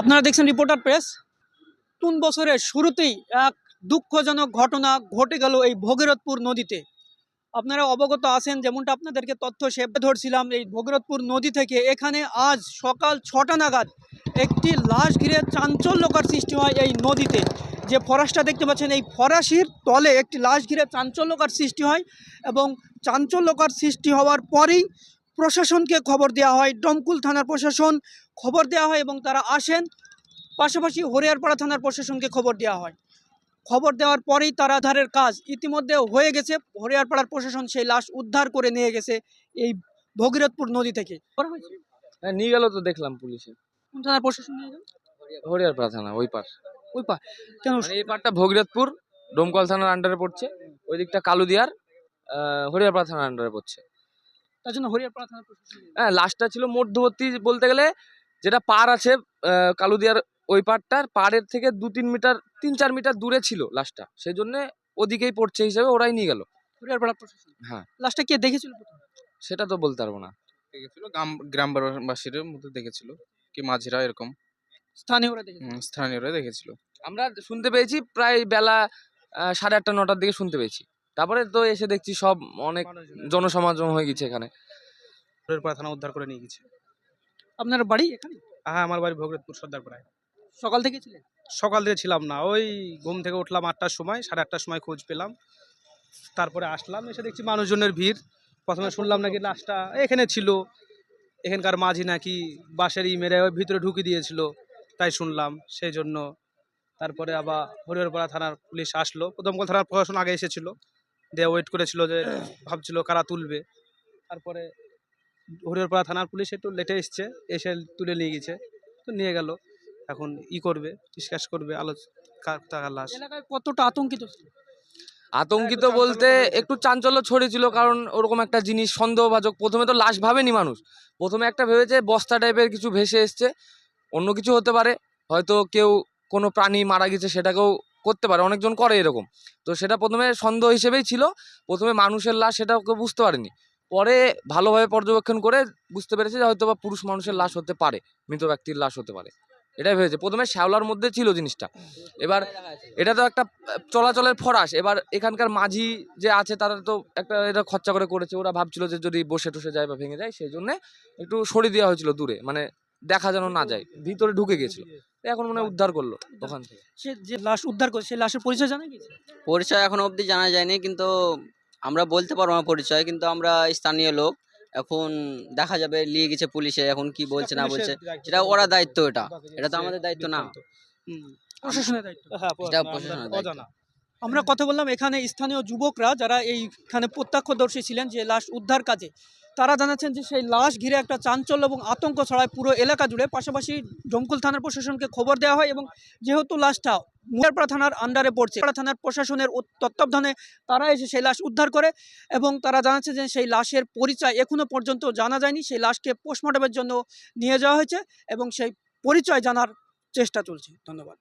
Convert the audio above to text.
আপনারা দেখছেন reporter press. নতুন বছরের শুরুতেই এক দুঃখজনক ঘটনা ঘটে গেল এই ভগীরথপুর নদীতে। আপনারা অবগত আছেন, যেমনটা আপনাদেরকে তথ্য সেবে ধরছিলাম, এই ভগীরথপুর নদী থেকে এখানে আজ সকাল 6টা নাগাদ একটি লাশ ঘিরে চাঞ্চল্যকর সৃষ্টি হয় এই নদীতে। যে ফরাসটা দেখতে পাচ্ছেন, এই ফরাসির তলে একটি লাশ ঘিরে চাঞ্চল্যকর সৃষ্টি হয় এবং চাঞ্চল্যকর সৃষ্টি হওয়ার পরেই প্রশাসনকে খবর দেওয়া হয়। ডমকুল থানার প্রশাসন খবর দেওয়া হয় এবং তারা আসেন। পাশাপাশি হরিয়ারপাড়া থানার প্রশাসনকে খবর দেওয়া হয়। খবর দেওয়ার পরেই তারা উদ্ধারের কাজ ইতিমধ্যে হয়ে গেছে। হরিয়ারপাড়ার প্রশাসন সেই লাশ উদ্ধার করে নিয়ে গেছে এই ভগীরথপুর নদী থেকে। হ্যাঁ, নিয়ে গেল তো দেখলাম পুলিশে। কোন থানার প্রশাসন নিয়ে গেল? হরিয়ারপাড়া থানা ওই পার। ওই পা কেন? মানে এই পারটা ভগীরথপুর ডোমকল থানার আন্ডারে পড়ছে, ওই দিকটা কালুদিয়ার হরিয়ারপাড়া থানার আন্ডারে পড়ছে। তার জন্য হরিয়ারপাড়া থানার প্রশাসন। হ্যাঁ, লাশটা ছিল মধ্যবর্তী বলতে গেলে, যেটা পার আছে কালুদিয়ার ওই পারটার পাড়ের থেকে 2-3 মিটার 3-4 মিটার দূরে ছিল লাশটা, সেই জন্য ওদিকেই পড়ছে হিসেবে ওরাই নিয়ে গেল। হরিয়ারপাড়া প্রশাসন। হ্যাঁ, লাশটা কে দেখেছিল প্রথম? সেটা তো বলতে পারবো না। দেখেছিল গ্রামবাসীর মধ্যে দেখেছিল, কি মাঝিরা এরকম স্থানীয়রা দেখেছিল। স্থানীয়রা দেখেছিল। আমরা শুনতে পেয়েছি প্রায় বেলা 8:30-9টার দিকে শুনতে পেয়েছি। তারপরে তো এসে দেখছি সব অনেক জনসমাগম হয়ে গেছে এখানে। হরিয়ারপাড়া থানা উদ্ধার করে নিয়ে গেছে। আপনার বাড়ি এখানে? হ্যাঁ, আমার বাড়ি ভগীরথপুর সর্দারপাড়ায়। সকাল থেকে ছিলেন? সকাল থেকে ছিলাম না, ওই ঘুম থেকে উঠলাম 8টার সময়, 8:30টার সময় খোঁজ পেলাম, তারপরে আসলাম, এসে দেখছি মানুষজনের ভিড়। প্রথমে শুনলাম নাকি লাশটা এখানে ছিল, এখানকার মাঝি নাকি বাঁশের মেরে ওই ভিতরে ঢুকিয়ে দিয়েছিল, তাই শুনলাম। সেই জন্য তারপরে আবার হরিয়ারপাড়া থানার পুলিশ আসলো, দমকল থানার প্রশাসন আগে এসেছিল, দিয়ে ওয়েট করেছিল যে ভাবছিল কারা তুলবে। তারপরে হরিয়ারপাড়া থানার পুলিশ একটু লেটে এসছে, এসে তুলে নিয়ে গেছে। তো নিয়ে গেল, এখন করবে, ডিসকাস করবে, টাকার লাশ। এলাকায় কতটা আতঙ্কিত ছিল? আতঙ্কিত বলতে একটু চাঞ্চল্য ছড়িয়েছিল, কারণ ওরকম একটা জিনিস সন্দেহভাজন। প্রথমে তো লাশ ভাবেনি মানুষ, প্রথমে একটা ভেবেছে বস্তা টাইপের কিছু ভেসে এসছে, অন্য কিছু হতে পারে, হয়তো কেউ কোনো প্রাণী মারা গেছে, সেটাকেও করতে পারে, অনেকজন করে এরকম। তো সেটা প্রথমে সন্দেহ হিসেবেই ছিল, প্রথমে মানুষের লাশ সেটা কেউ বুঝতে পারেনি। পরে ভালোভাবে পর্যবেক্ষণ করে বুঝতে পেরেছে যে হয়তো বা পুরুষ মানুষের লাশ হতে পারে, মৃত ব্যক্তির লাশ হতে পারে, এটাই ভেবেছে। প্রথমে শ্যাওলার মধ্যে ছিল জিনিসটা। এবার এটা তো একটা চলাচলের ফরাস, এবার এখানকার মাঝি যে আছে তারা তো একটা এটা খরচা করে করেছে, ওরা ভাবছিল যে যদি বসে টসে যায় বা ভেঙে যায়, সেই জন্য একটু সরিয়ে দেওয়া হয়েছিল দূরে, মানে দেখা যেন না যায়, ভিতরে ঢুকে গেছিল। এখন মনে হয় উদ্ধার করলো ওখান থেকে। সে যে লাশ উদ্ধার করে সেই লাশের পরিচয় জানা গেছে? পরিচয় এখনো অবধি জানা যায়নি, কিন্তু আমরা বলতে পারবো না পরিচয়, কিন্তু আমরা স্থানীয় লোক। এখন দেখা যাবে, নিয়ে গেছে পুলিশে, এখন কি বলছে না বলছে সেটা ওরা দায়িত্ব, এটা তো আমাদের দায়িত্ব না। প্রশাসনের দায়িত্ব। এটা প্রশাসনের দায়িত্ব। আমরা কথা বললাম এখানে স্থানীয় যুবকরা, যারা এইখানে প্রত্যক্ষদর্শী ছিলেন যে লাশ উদ্ধার কাজে। তারা জানাচ্ছেন যে সেই লাশ ঘিরে একটা চাঞ্চল্য এবং আতঙ্ক ছড়ায় পুরো এলাকা জুড়ে। পাশাপাশি ডোমকুল থানার প্রশাসনকে খবর দেওয়া হয় এবং যেহেতু লাশটা মুয়ারপাড়া থানার আন্ডারে পড়ছে, থানার প্রশাসনের তত্ত্বাবধানে তারা এসে সেই লাশ উদ্ধার করে এবং তারা জানাচ্ছে যে সেই লাশের পরিচয় এখনো পর্যন্ত জানা যায়নি। সেই লাশকে পোস্টমর্টমের জন্য নিয়ে যাওয়া হয়েছে এবং সেই পরিচয় জানার চেষ্টা চলছে। ধন্যবাদ।